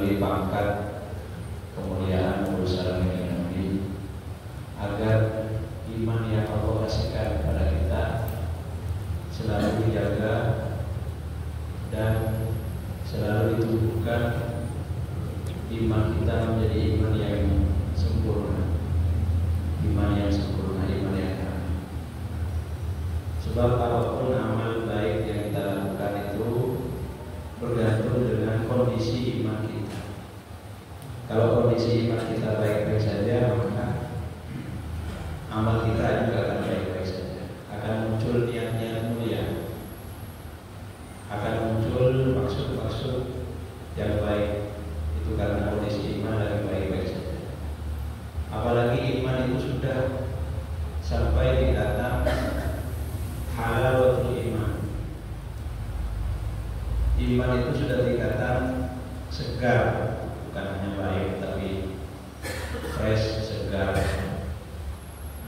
diberi pangkat kemuliaan berusaha dengan Nabi, agar iman yang Allah kasihkan kepada kita selalu dijaga dan selalu ditumbuhkan iman kita menjadi iman yang sempurna, iman yang sempurna, iman yang kamil. Sebab apapun amal baik yang kita lakukan itu bergantung dengan kondisi iman kita. Kalau kondisi iman kita baik-baik saja, maka amal kita juga akan baik-baik saja. Akan muncul niat-niat mulia, akan muncul maksud-maksud yang baik. Itu karena kondisi iman lagi baik-baik saja. Apalagi iman itu sudah sampai tingkatan halawatul iman. Iman itu sudah tingkatan segar, bukan hanya baik tapi fresh, segar.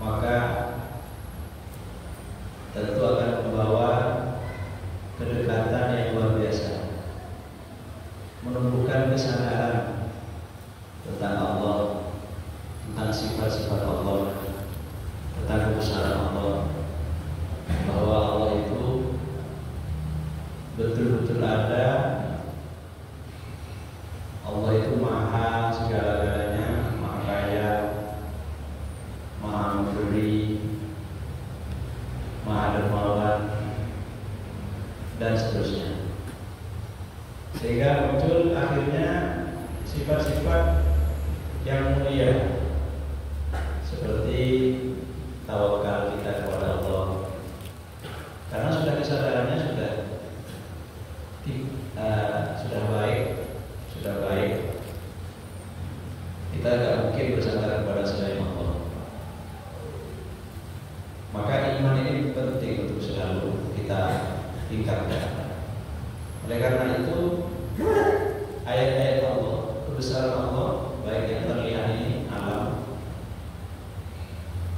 Maka tentu akan membawa kedekatan yang luar biasa, menumbuhkan kesadaran tentang Allah, tentang sifat-sifat Allah, tentang kebesaran Allah, bahwa Allah itu betul-betul ada. Allah itu maha segala-galanya, maha kaya, maha memberi, maha dermawan, dan seterusnya. Sehingga muncul akhirnya sifat-sifat yang mulia, seperti tawakal kita kepada Allah, karena sudah kesadarannya sudah baik, kita tidak mungkin bersandar kepada selain Allah. Maka iman ini penting untuk selalu kita tingkatkan. Oleh karena itu, ayat-ayat Allah, kebesaran Allah, baik yang terlihat ini alam,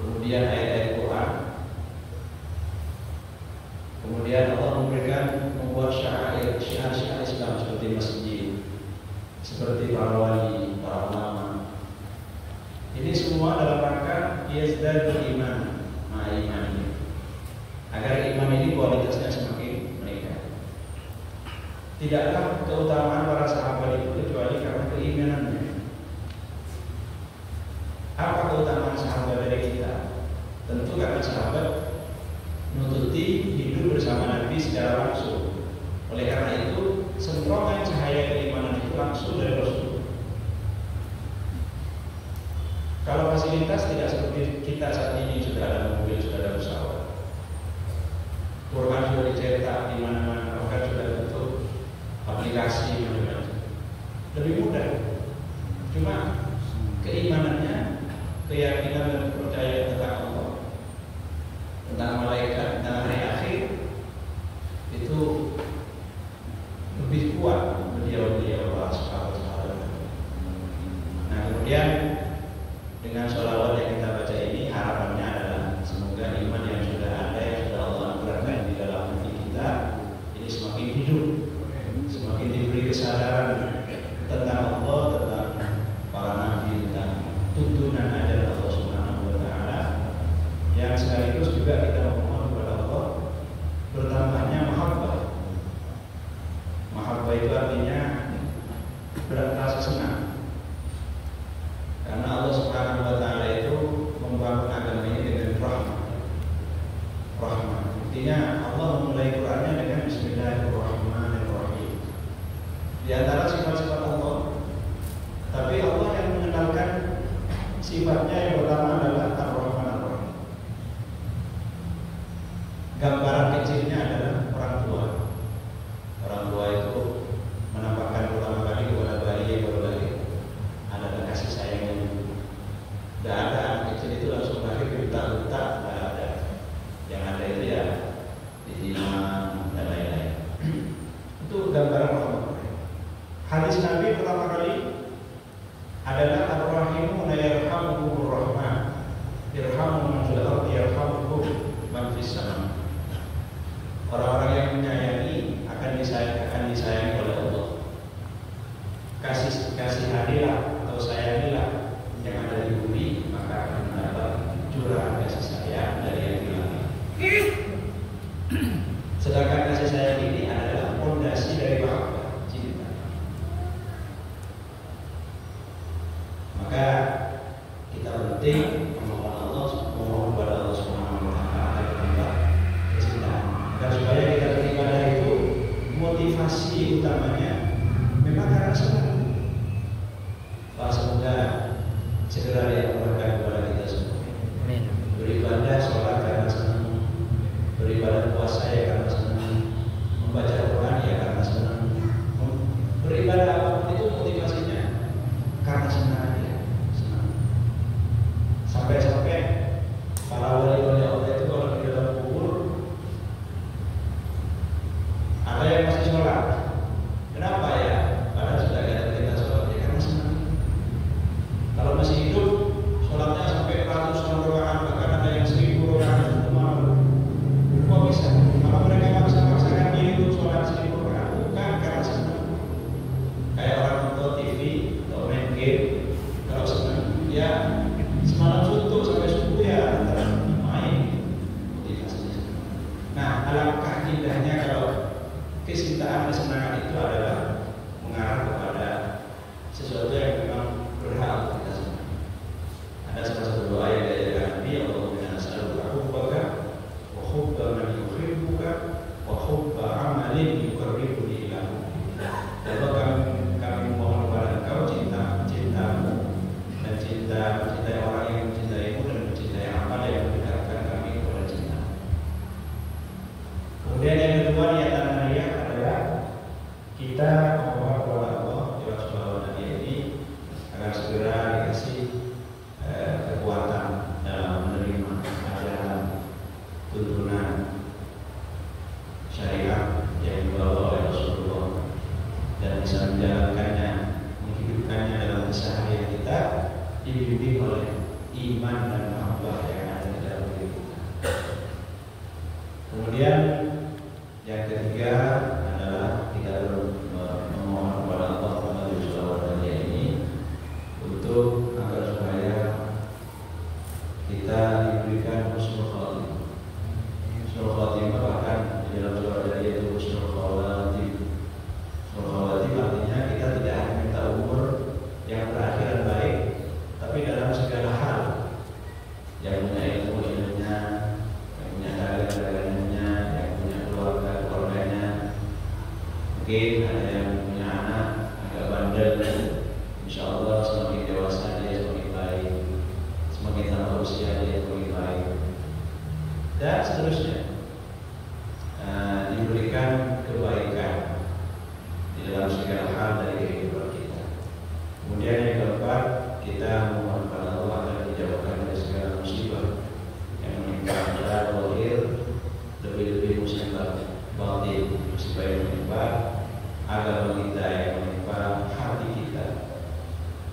kemudian ayat-ayat Quran, kemudian Allah membuat syiar Islam seperti masjid, seperti para wali, para ulama. Ini semua dalam rangka yazdadul iman, iman, agar iman ini kualitasnya semakin meningkat. Tidaklah keutamaan para sahabat itu kecuali karena keimanannya. Apa keutamaan sahabat dari kita? Tentu karena sahabat menututi hidup bersama Nabi secara langsung. Oleh karena itu, sentrongan cahaya keimanan itu langsung dari Rasul. Kalau fasilitas tidak seperti kita saat ini, sudah ada mobil, sudah ada pesawat, Quran sudah dicetak di mana-mana, bahkan sudah bentuk aplikasi macam-macam, lebih mudah. Cuma keimanannya, keyakinan dan kepercayaan tentang Allah, tentang malaikat, tentang hari akhir, itu lebih kuat beliau para sahabat. Nah, kemudian dengan sholawat yang kita baca ini, harapannya adalah semoga iman yang sudah ada, yang sudah Allah anugerahkan di dalam hati kita, ini semakin hidup, semakin diberi kesadaran tentang Allah, tentang para nabi, tentang tuntunan ajaran Allah Subhanahu wa Ta'ala, yang sekaligus juga kita memohon kepada Allah bertambahnya mahabbah. Mahabbah itu artinya berasa senang, karena kasihanilah atau sayangilah yang ada di bumi, maka akan mendapat curahan kasih sayang dari yang di langit. Sedangkan kasih sayang ini adalah fondasi dari mahabbah, cinta. Maka kita penting memohon kepada Allah Subhanahu wa taala agar menambah kecintaan. Dan supaya kita beribadah itu motivasi utamanya memang karena senang. Semoga segera dianugerahkan kepada kita semua. Beribadah sholat karena senang, beribadah puasa ya karena senang, membaca Quran ya karena senang, beribadah apapun itu motivasinya karena senang aja, senang. Sampai-sampai para wali-wali Allah itu kalau di dalam kubur ada yang masih sholat. Kenapa ya? Padahal sudah ada kita sholat ya karena senang. Kalau masih hidup, sholatnya sampai ratusan rakaat, bahkan ada yang 1000 rakaat itu malu. Kok bisa? Kalau mereka maksa-maksakan diri untuk sholat 1000 rakaat, bukan karena senang. Kayak orang nonton TV atau main game, kalau senang, ya semalam suntuk sampai subuh ya antara main motivasinya. Nah, alangkah indahnya kalau kecintaan kesenangan itu adalah mengarah kepada sesuatu yang memang berhak kita semua. Ada salah satu doa yang diajarkan Nabi, Allahumma nas'aluka hubbaka wa hubba man yuhibbuka wa hubba amalin yuqarribuni ila hubbika. Kami mohon kepada Engkau cintamu dan cinta orang yang mencintaimu dan mencintai amal yang mendekatkan kami kepada cinta. Kemudian yang kedua niatan mulia adalah kita memohon kepada Allah Subhanahu wa taala ini agar segera dikasih kekuatan dalam menerima ajaran tuntunan syariat yang dibawa oleh Rasulullah dan bisa menjalankannya, menghidupkannya dalam keseharian kita, dibimbing oleh iman dan mahabbah yang ada di dalam diri kita. Kemudian yang ketiga adalah kita memohon kepada Allah Subhanahu wa taala ini untuk agar supaya kita diberikan husnul khatimah. Husnul khatimah bahkan di dalam surah tadi itu husnul khawatim. Husnul khawatim artinya kita tidak hanya minta umur yang berakhiran baik, tapi dalam segala hal, yang punya ilmu ilmunya, yang punya dagang dagangnya, yang punya keluarga keluarganya. Mungkin ada yang punya anak agak bandel, insya Allah semakin dewasa dia semakin baik, semakin tambah usia dia semakin baik, dan seterusnya. Diberikan kebaikan di dalam segala hal dari kehidupan kita. Kemudian yang keempat, kita memohon kepada Allah agar dijauhkan dari segala musibah yang menimpa kita, zahir, lebih-lebih musibah batin, musibah yang menimpa agama kita, yang menimpa hati kita,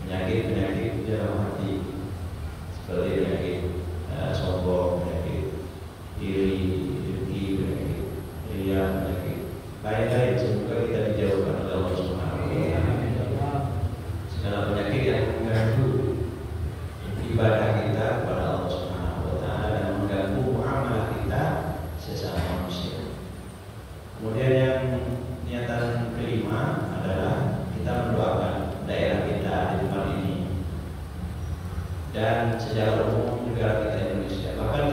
penyakit-penyakit di dalam hati seperti penyakit sombong, penyakit iri, dengki, penyakit ria, penyakit lain-lain. Semoga kita dijauhkan oleh Allah Subhanahu wa taala. Segala penyakit yang mengganggu ibadah kita kepada Allah Subhanahu wa taala dan mengganggu muamalah kita sesama manusia. Kemudian yang niatan kelima adalah kita mendoakan daerah kita di tempat ini dan secara umum negara kita Indonesia, bahkan